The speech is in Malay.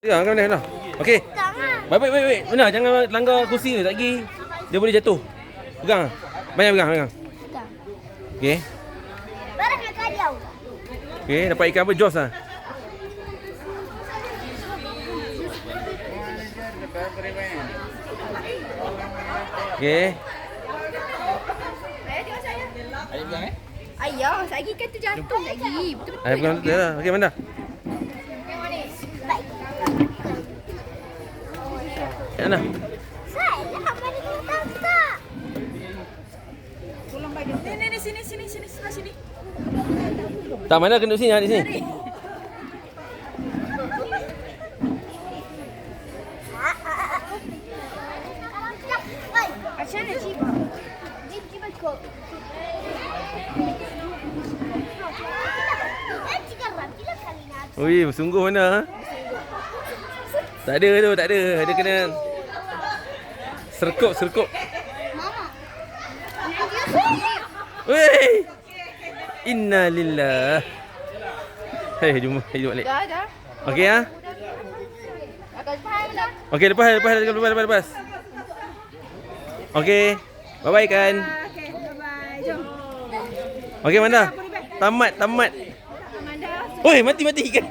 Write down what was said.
Ya, kan mana? Okey. Baik. Mana? Jangan langgar kursi ni. Tak lagi dia boleh jatuh. Pegang. Banyak pegang. Okey. Okey, dapat ikan apa? Jos ah. Okey. Ayah, lagi kan tu jatuh lagi. Betul-betul. Ayah pegang betul lah. Okey, mana? Mana? Tolong bagi. Ni sini sebelah sini. Tak mana kena sini, di sini. عشان اجيب الكوب. Ui, sungguh mana? Tak ada. Dia kena serkup. Wei. Innalillah. Hei, jom balik. Dah. Okey ah. Akan faham dah. Okey, lepas. Okey. Bye-bye kan. Okey, bye-bye. Jom. Okey, Manda. Tamat. Oi, mati kan.